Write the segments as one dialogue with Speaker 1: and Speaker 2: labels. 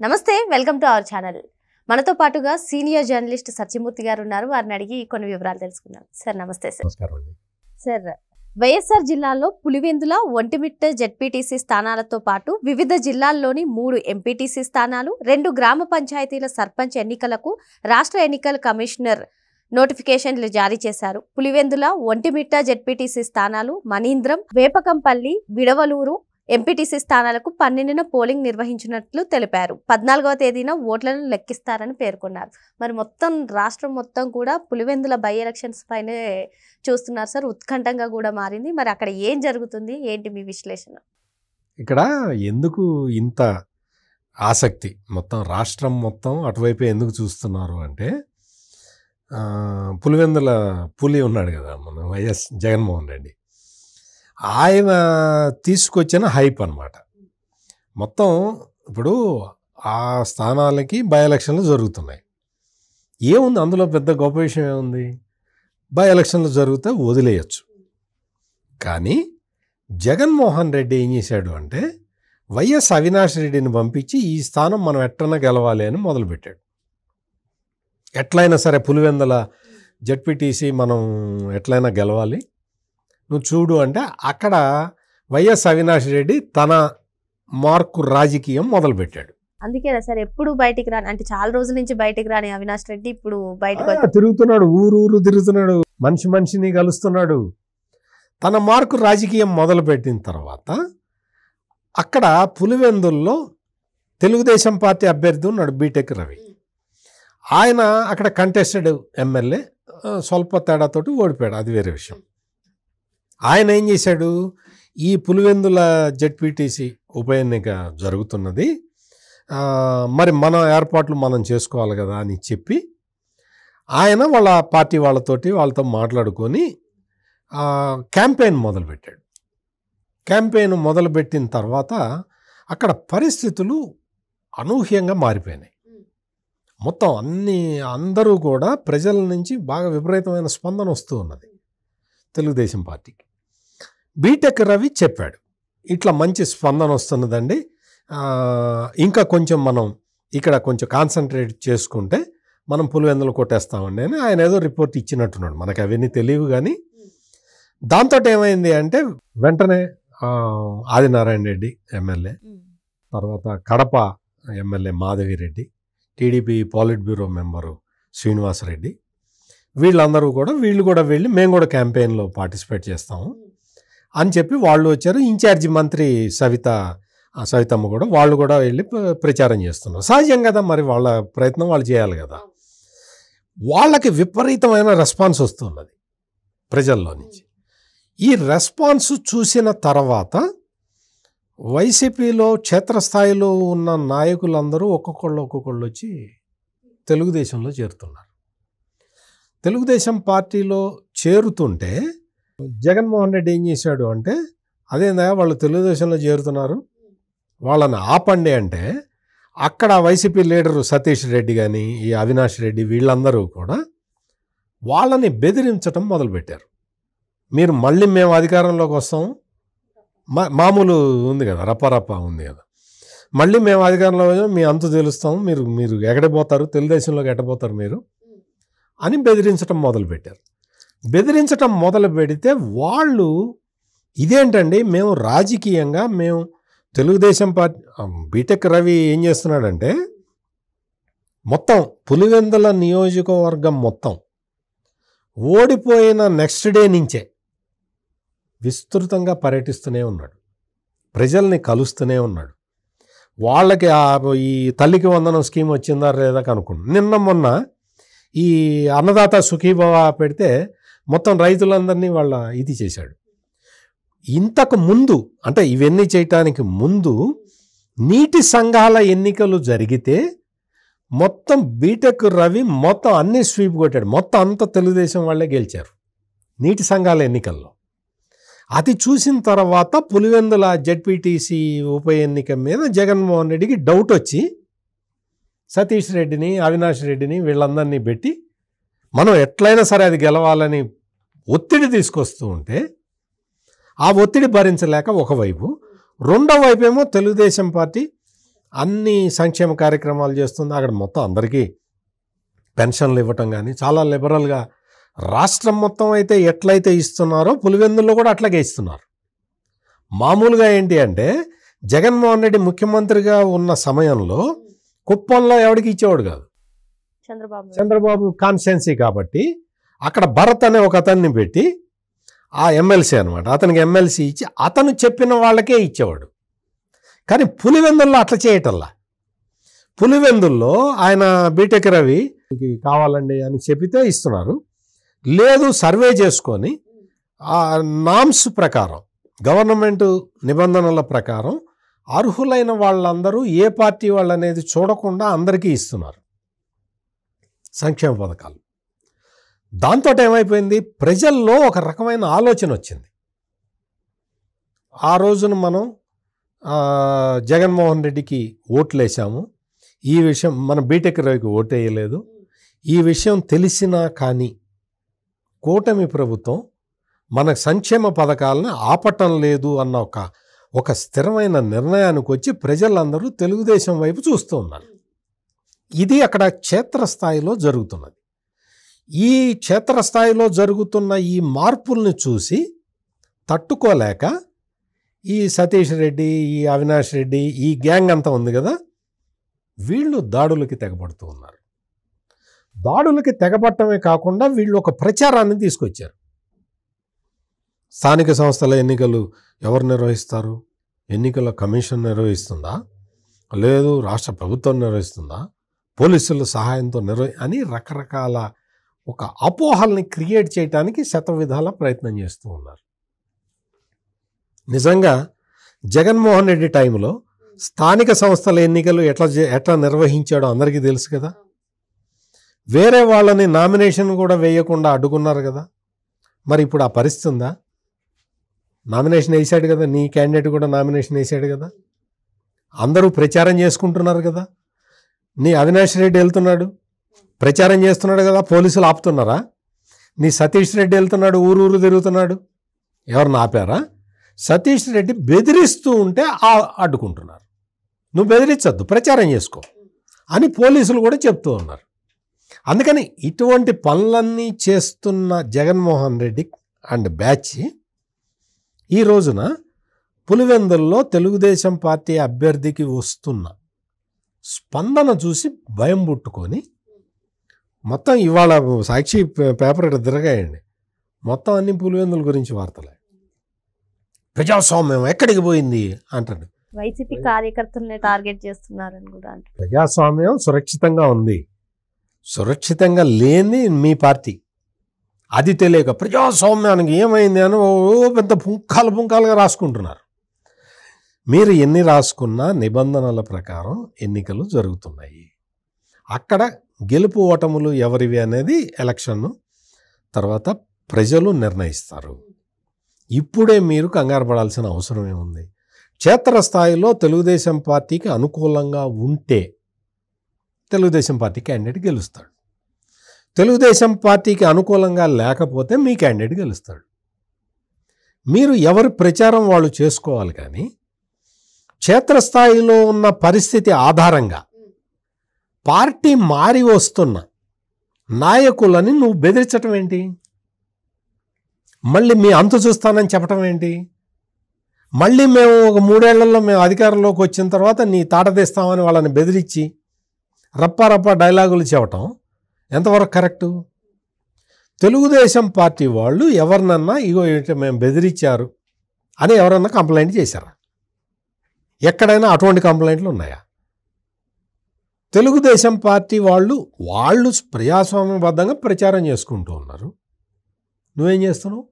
Speaker 1: నమస్తే, welcome to our channel. మనతో పాటుగా సీనియర్ జర్నలిస్ట్ సత్యమూర్తి గారు ఉన్నారు. వారిని అడిగి కొన్ని వివరాలు తెలుసుకుందాం. సార్ నమస్తే. సార్ వైఎస్ఆర్ జిల్లాలో పులివెందుల, ఒంటిమిట్ట జెడ్పీటీసీ స్థానాలతో పాటు వివిధ జిల్లాల్లోని 3 ఎంపీటీసీ స్థానాలు, 2 గ్రామ పంచాయతీల సర్పంచ్ ఎన్నికలకు రాష్ట్ర ఎన్నికల కమిషనర్ నోటిఫికేషన్లు జారీ చేశారు. పులివెందుల, ఒంటిమిట్ట జెడ్పీటీసీ స్థానాలు, మణీంద్రం, వేపకంపల్లి, విడవలూరు ఎంపీటీసీ స్థానాలకు 12న పోలింగ్ నిర్వహించినట్లు తెలిపారు. 14వ తేదీన ఓట్లను లెక్కిస్తారని పేర్కొన్నారు. మరి మొత్తం రాష్ట్రం మొత్తం కూడా పులివెందుల బై ఎలక్షన్స్ పైనే చూస్తున్నారు సార్. ఉత్కంఠంగా కూడా మారింది. మరి అక్కడ ఏం జరుగుతుంది, ఏంటి మీ విశ్లేషణ?
Speaker 2: ఇక్కడ ఎందుకు ఇంత ఆసక్తి, మొత్తం రాష్ట్రం మొత్తం అటువైపు ఎందుకు చూస్తున్నారు అంటే, పులివెందుల పులి ఉన్నాడు కదా మన వైఎస్ జగన్మోహన్ రెడ్డి, ఆయన తీసుకొచ్చిన హైప్ అన్నమాట. మొత్తం ఇప్పుడు ఆ స్థానాలకి బై ఎలక్షన్లు జరుగుతున్నాయి. ఏముంది అందులో, పెద్ద గొప్ప విషయం ఏముంది? బై ఎలక్షన్లు జరిగితే వదిలేయచ్చు. కానీ జగన్మోహన్ రెడ్డి ఏం చేశాడు అంటే, వైఎస్ అవినాష్ రెడ్డిని పంపించి ఈ స్థానం మనం ఎట్లైనా గెలవాలి అని మొదలుపెట్టాడు. ఎట్లయినా సరే పులివెందుల జెడ్పీటీసీ మనం ఎట్లయినా గెలవాలి, నువ్వు చూడు అంటే అక్కడ వైఎస్ అవినాష్ రెడ్డి తన మార్కు రాజకీయం మొదలుపెట్టాడు.
Speaker 1: అందుకేనా సార్ ఎప్పుడు బయటికి రాని, అంటే చాలా రోజుల నుంచి బయటికి రాని అవినాష్ రెడ్డి ఇప్పుడు బయటకు
Speaker 2: తిరుగుతున్నాడు, ఊరు తిరుగుతున్నాడు, మనిషిని కలుస్తున్నాడు. తన మార్కు రాజకీయం మొదలుపెట్టిన తర్వాత అక్కడ పులివెందుల్లో తెలుగుదేశం పార్టీ అభ్యర్థి ఉన్నాడు బీటెక్ రవి. ఆయన అక్కడ కంటెస్టెడ్ ఎమ్మెల్యే, స్వల్ప తేడాతోటి ఓడిపోయాడు, అది వేరే విషయం. ఆయన ఏం చేశాడు, ఈ పులివెందుల జెడ్పీటీసీ ఉప ఎన్నిక జరుగుతున్నది, మరి మన ఏర్పాట్లు మనం చేసుకోవాలి కదా అని చెప్పి ఆయన వాళ్ళ పార్టీ వాళ్ళతో మాట్లాడుకొని క్యాంపెయిన్ మొదలుపెట్టాడు. క్యాంపెయిన్ మొదలుపెట్టిన తర్వాత అక్కడ పరిస్థితులు అనూహ్యంగా మారిపోయినాయి. మొత్తం అందరూ కూడా ప్రజల నుంచి బాగా విపరీతమైన స్పందన వస్తూ ఉన్నది తెలుగుదేశం పార్టీకి. బీటెక్ రవి చెప్పాడు, ఇట్లా మంచి స్పందన వస్తున్నదండి, ఇంకా కొంచెం మనం ఇక్కడ కొంచెం కాన్సన్ట్రేట్ చేసుకుంటే మనం పులివెందులు కొట్టేస్తామండి అని ఆయన ఏదో రిపోర్ట్ ఇచ్చినట్టున్నాడు. మనకు అవన్నీ తెలియవు. కానీ దాంతో ఏమైంది అంటే, వెంటనే ఆదినారాయణ రెడ్డి ఎమ్మెల్యే, తర్వాత Kadapa MLA Madhavi Reddy, TDP politburo member Srinivasa Reddy, వీళ్ళు కూడా వెళ్ళి మేము కూడా క్యాంపెయిన్లో పార్టిసిపేట్ చేస్తాము అని చెప్పి వాళ్ళు వచ్చారు. ఇన్ఛార్జి మంత్రి సవితమ్మ కూడా, వాళ్ళు కూడా వెళ్ళి ప్రచారం చేస్తున్నారు. సహజం కదా, మరి వాళ్ళ ప్రయత్నం వాళ్ళు చేయాలి కదా. వాళ్ళకి విపరీతమైన రెస్పాన్స్ వస్తున్నది ప్రజల్లో నుంచి. ఈ రెస్పాన్స్ చూసిన తర్వాత వైసీపీలో క్షేత్రస్థాయిలో ఉన్న నాయకులందరూ ఒక్కొక్కళ్ళు వచ్చి తెలుగుదేశంలో చేరుతున్నారు. తెలుగుదేశం పార్టీలో చేరుతుంటే జగన్మోహన్ రెడ్డి ఏం చేశాడు అంటే, అదేందా వాళ్ళు తెలుగుదేశంలో చేరుతున్నారు, వాళ్ళని ఆపండి అంటే, అక్కడ వైసీపీ లీడరు సతీష్ రెడ్డి కానీ ఈ అవినాష్ రెడ్డి వీళ్ళందరూ కూడా వాళ్ళని బెదిరించడం మొదలుపెట్టారు. మీరు మళ్ళీ మేము అధికారంలోకి వస్తాము, మామూలు ఉంది కదా, రప్ప ఉంది కదా, మళ్ళీ మేము అధికారంలో మీ అంతు తెలుస్తాము, మీరు ఎక్కడిపోతారు, తెలుగుదేశంలోకి ఎట్టబోతారు మీరు అని బెదిరించడం మొదలుపెట్టారు. బెదిరించడం మొదలు పెడితే వాళ్ళు ఇదేంటండి, మేము రాజకీయంగా మేము తెలుగుదేశం పార్టీ, బీటెక్ రవి ఏం చేస్తున్నాడంటే, మొత్తం పులివెందుల నియోజకవర్గం మొత్తం ఓడిపోయిన నెక్స్ట్ డే నుంచే విస్తృతంగా పర్యటిస్తూనే ఉన్నాడు, ప్రజల్ని కలుస్తూనే ఉన్నాడు. వాళ్ళకి ఈ తల్లికి వందనం స్కీమ్ వచ్చిందా లేదా కనుక్కుంటు, నిన్న మొన్న ఈ అన్నదాత సుఖీభవ పెడితే మొత్తం రైతులందరినీ వాళ్ళ ఇది చేశాడు. ఇంతకు ముందు అంటే ఇవన్నీ చేయటానికి ముందు నీటి సంఘాల ఎన్నికలు జరిగితే మొత్తం బీటెక్ రవి మొత్తం అన్ని స్వీప్ కొట్టాడు, మొత్తం అంత తెలుగుదేశం వాళ్ళే గెలిచారు నీటి సంఘాల ఎన్నికల్లో. అది చూసిన తర్వాత పులివెందుల జెడ్పీటీసీ ఉప ఎన్నిక మీద జగన్మోహన్ రెడ్డికి డౌట్ వచ్చి సతీష్ రెడ్డిని, అవినాష్ రెడ్డిని వీళ్ళందరినీ పెట్టి మనం ఎట్లయినా సరే అది గెలవాలని ఒత్తిడి తీసుకొస్తూ ఉంటే, ఆ ఒత్తిడి భరించలేక ఒకవైపు, రెండో వైపు ఏమో తెలుగుదేశం పార్టీ అన్ని సంక్షేమ కార్యక్రమాలు చేస్తుంది. అక్కడ మొత్తం అందరికీ పెన్షన్లు ఇవ్వటం కానీ చాలా లిబరల్గా రాష్ట్రం మొత్తం అయితే ఎట్లయితే ఇస్తున్నారో పులివెందుల్లో కూడా అట్లాగే ఇస్తున్నారు. మామూలుగా ఏంటి అంటే జగన్మోహన్ రెడ్డి ముఖ్యమంత్రిగా ఉన్న సమయంలో కుప్పంలో ఎవరికి ఇచ్చేవాడు కాదు. చంద్రబాబు కాన్స్టిట్యున్సీ కాబట్టి అక్కడ భరత్ అనే ఒక అతన్ని పెట్టి ఆ ఎమ్మెల్సీ అనమాట, అతనికి ఎమ్మెల్సీ ఇచ్చి అతను చెప్పిన వాళ్ళకే ఇచ్చేవాడు. కానీ పులివెందుల్లో అట్లా చేయటల్లా. పులివెందుల్లో ఆయన బీటెక్ రవి కావాలండి అని చెప్పితే ఇస్తున్నారు. లేదు సర్వే చేసుకొని ఆ నామ్స్ ప్రకారం గవర్నమెంట్ నిబంధనల ప్రకారం అర్హులైన వాళ్ళందరూ ఏ పార్టీ వాళ్ళు అనేది చూడకుండా అందరికీ ఇస్తున్నారు సంక్షేమ పథకాలు. దాంతో ఏమైపోయింది, ప్రజల్లో ఒక రకమైన ఆలోచన వచ్చింది. ఆ రోజున మనం జగన్మోహన్ రెడ్డికి ఓట్లు వేసాము, ఈ విషయం మన బీటెక్ రవికి ఓటు వేయలేదు, ఈ విషయం తెలిసినా కానీ కూటమి ప్రభుత్వం మన సంక్షేమ పథకాలను ఆపటం లేదు అన్న ఒక స్థిరమైన నిర్ణయానికి వచ్చి ప్రజలందరూ తెలుగుదేశం వైపు చూస్తూ ఉన్నారు. ఇది అక్కడ క్షేత్రస్థాయిలో జరుగుతున్నది. ఈ క్షేత్రస్థాయిలో జరుగుతున్న ఈ మార్పుల్ని చూసి తట్టుకోలేక ఈ సతీష్ రెడ్డి, ఈ అవినాష్ రెడ్డి, ఈ గ్యాంగ్ అంతా ఉంది కదా, వీళ్ళు దాడులకి తెగబడుతూ ఉన్నారు. దాడులకి తెగబట్టమే కాకుండా వీళ్ళు ఒక ప్రచారాన్ని తీసుకొచ్చారు. స్థానిక సంస్థల ఎన్నికలు ఎవరు నిర్వహిస్తారు? ఎన్నికల కమిషన్ నిర్వహిస్తుందా, లేదు రాష్ట్ర ప్రభుత్వం నిర్వహిస్తుందా, పోలీసుల సహాయంతో అని రకరకాల ఒక అపోహల్ని క్రియేట్ చేయడానికి శతవిధాల ప్రయత్నం చేస్తూ ఉన్నారు. నిజంగా జగన్మోహన్ రెడ్డి టైంలో స్థానిక సంస్థల ఎన్నికలు ఎట్లా నిర్వహించాడో అందరికీ తెలుసు కదా. వేరే వాళ్ళని నామినేషన్ కూడా వేయకుండా అడ్డుకున్నారు కదా. మరి ఇప్పుడు ఆ పరిస్థితి ఉందా? నామినేషన్ వేసాడు కదా, నీ క్యాండిడేట్ కూడా నామినేషన్ వేసాడు కదా, అందరూ ప్రచారం చేసుకుంటున్నారు కదా. నీ అవినాష్ రెడ్డి వెళ్తున్నాడు, ప్రచారం చేస్తున్నాడు కదా, పోలీసులు ఆపుతున్నారా? నీ సతీష్ రెడ్డి వెళ్తున్నాడు, ఊరు తిరుగుతున్నాడు, ఎవరిని ఆపారా? సతీష్ రెడ్డి బెదిరిస్తూ ఉంటే అడ్డుకుంటున్నారు. నువ్వు బెదిరించద్దు, ప్రచారం చేసుకో అని పోలీసులు కూడా చెప్తూ ఉన్నారు. అందుకని ఇటువంటి పనులన్నీ చేస్తున్న జగన్మోహన్ రెడ్డి అండ్ బ్యాచ్ ఈ రోజున పులివెందుల్లో తెలుగుదేశం పార్టీ అభ్యర్థికి వస్తున్న స్పందన చూసి భయం పుట్టుకొని మొత్తం ఇవాళ సాక్షి పేపర్ తిరగాయండి, మొత్తం అన్ని పులివెందుల గురించి వార్తలే. ప్రజాస్వామ్యం ఎక్కడికి పోయింది అంటాడు.
Speaker 1: వైసీపీ కార్యకర్తల్ని టార్గెట్ చేస్తున్నారని కూడా అంటారు.
Speaker 2: ప్రజాస్వామ్యం సురక్షితంగా ఉంది, సురక్షితంగా లేని మీ పార్టీ. అది తెలియక ప్రజాస్వామ్యానికి ఏమైంది అని పెద్ద పుంకాలుగా రాసుకుంటున్నారు. మీరు ఎన్ని రాసుకున్నా నిబంధనల ప్రకారం ఎన్నికలు జరుగుతున్నాయి. అక్కడ గెలుపు ఓటములు ఎవరివి అనేది ఎలక్షన్ తర్వాత ప్రజలు నిర్ణయిస్తారు. ఇప్పుడే మీరు కంగారు పడాల్సిన అవసరం ఏముంది? క్షేత్రస్థాయిలో తెలుగుదేశం పార్టీకి అనుకూలంగా ఉంటే తెలుగుదేశం పార్టీ క్యాండిడేట్ గెలుస్తాడు. తెలుగుదేశం పార్టీకి అనుకూలంగా లేకపోతే మీ క్యాండిడేట్ గెలుస్తాడు. మీరు ఎవరి ప్రచారం వాళ్ళు చేసుకోవాలి. కానీ క్షేత్రస్థాయిలో ఉన్న పరిస్థితి ఆధారంగా పార్టీ మారి వస్తున్న నాయకులని నువ్వు బెదిరించటం ఏంటి? మళ్ళీ మీ అంతు చూస్తానని చెప్పటం ఏంటి? మళ్ళీ మేము ఒక 3 ఏళ్లలో మేము అధికారంలోకి వచ్చిన తర్వాత నీ తాట తీస్తామని వాళ్ళని బెదిరించి రప్ప డైలాగులు చెప్పటం ఎంతవరకు కరెక్టు? తెలుగుదేశం పార్టీ వాళ్ళు ఎవరినన్నా ఇగో మేము బెదిరించారు అని ఎవరన్నా కంప్లైంట్ చేశారా? ఎక్కడైనా అటువంటి కంప్లైంట్లు ఉన్నాయా? తెలుగుదేశం పార్టీ వాళ్ళు ప్రజాస్వామ్యబద్ధంగా ప్రచారం చేసుకుంటూ ఉన్నారు. నువ్వేం చేస్తున్నావు?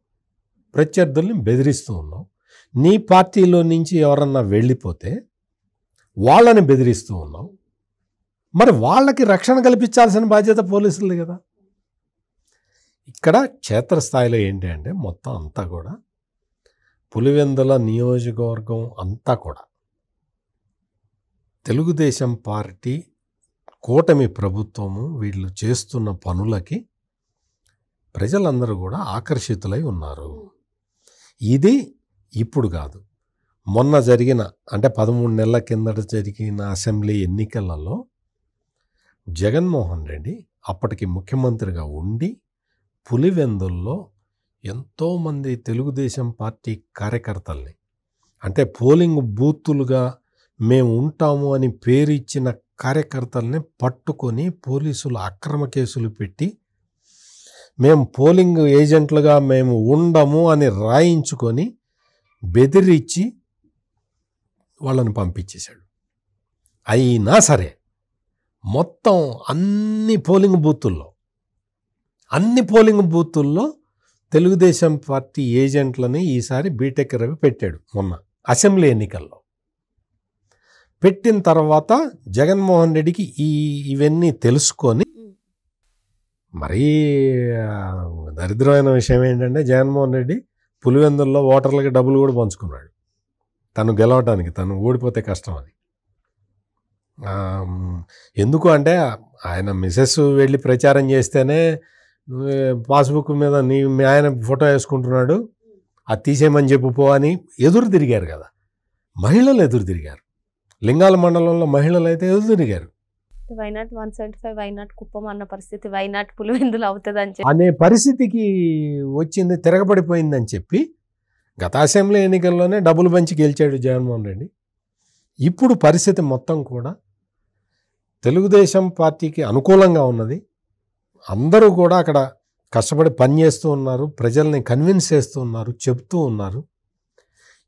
Speaker 2: ప్రత్యర్థుల్ని బెదిరిస్తూ ఉన్నావు. నీ పార్టీలో నుంచి ఎవరన్నా వెళ్ళిపోతే వాళ్ళని బెదిరిస్తూ ఉన్నావు. మరి వాళ్ళకి రక్షణ కల్పించాల్సిన బాధ్యత పోలీసులది కదా. ఇక్కడ క్షేత్రస్థాయిలో ఏంటి అంటే మొత్తం అంతా కూడా పులివెందుల నియోజకవర్గం అంతా కూడా తెలుగుదేశం పార్టీ కూటమి ప్రభుత్వము వీళ్ళు చేస్తున్న పనులకి ప్రజలందరూ కూడా ఆకర్షితులై ఉన్నారు. ఇది ఇప్పుడు కాదు, మొన్న జరిగిన అంటే 13 నెలల కిందట జరిగిన అసెంబ్లీ ఎన్నికలలో జగన్మోహన్ రెడ్డి అప్పటికి ముఖ్యమంత్రిగా ఉండి పులివెందుల్లో ఎంతోమంది తెలుగుదేశం పార్టీ కార్యకర్తల్ని అంటే పోలింగ్ బూతులుగా మేము ఉంటాము అని పేరు ఇచ్చిన కార్యకర్తల్ని పట్టుకొని పోలీసులు అక్రమ కేసులు పెట్టి మేము పోలింగ్ ఏజెంట్లుగా మేము ఉండము అని రాయించుకొని బెదిరించి వాళ్ళని పంపించేశాడు. అయినా సరే మొత్తం అన్ని పోలింగ్ బూతుల్లో తెలుగుదేశం పార్టీ ఏజెంట్లని ఈసారి బీటెక్ రవి పెట్టాడు. మొన్న అసెంబ్లీ ఎన్నికల్లో పెట్టిన తర్వాత జగన్మోహన్ రెడ్డికి ఇవన్నీ తెలుసుకొని మరీ దరిద్రమైన విషయం ఏంటంటే జగన్మోహన్ రెడ్డి పులివెందుల్లో ఓటర్లకి డబ్బులు కూడా పంచుకున్నాడు తను గెలవడానికి, తను ఓడిపోతే కష్టం అని. ఎందుకు అంటే ఆయన మిసెస్ వెళ్ళి ప్రచారం చేస్తేనే పాస్బుక్ మీద మీ ఆయన ఫోటో వేసుకుంటున్నాడు అది తీసేయమని చెప్పు అని ఎదురు తిరిగారు కదా, మహిళలు ఎదురు తిరిగారు. లింగాల మండలంలో మహిళలు అయితే ఎదురు తిరిగారు.
Speaker 1: వైనాట్ 175 వైనాట్ కుప్పం అన్న పరిస్థితి వైనాట్ పులివెందులు అవుతుంది
Speaker 2: అనే పరిస్థితికి వచ్చింది, తిరగబడిపోయిందని చెప్పి గత అసెంబ్లీ ఎన్నికల్లోనే డబ్బులు పంచి గెలిచాడు జగన్మోహన్ రెడ్డి. ఇప్పుడు పరిస్థితి మొత్తం కూడా తెలుగుదేశం పార్టీకి అనుకూలంగా ఉన్నది. అందరూ కూడా అక్కడ కష్టపడి పనిచేస్తూ ఉన్నారు, ప్రజల్ని కన్విన్స్ చేస్తూ ఉన్నారు, చెప్తూ ఉన్నారు.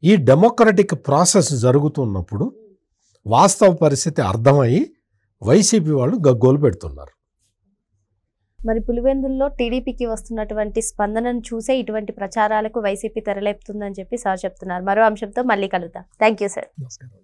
Speaker 2: ఈ డెమోక్రటిక్ ప్రాసెస్ జరుగుతున్నప్పుడు వాస్తవ పరిస్థితి అర్థమయ్యి వైసీపీ వాళ్ళు గగ్గోలు పెడుతున్నారు.
Speaker 1: మరి పులివెందుల్లో టీడీపీకి వస్తున్నటువంటి స్పందనను చూసే ఇటువంటి ప్రచారాలకు వైసీపీ తెరలేపుతుందని చెప్పి సార్ చెప్తున్నారు. మరో అంశంతో మళ్ళీ కలుద్దాం. Thank you sir.
Speaker 2: నమస్కారం.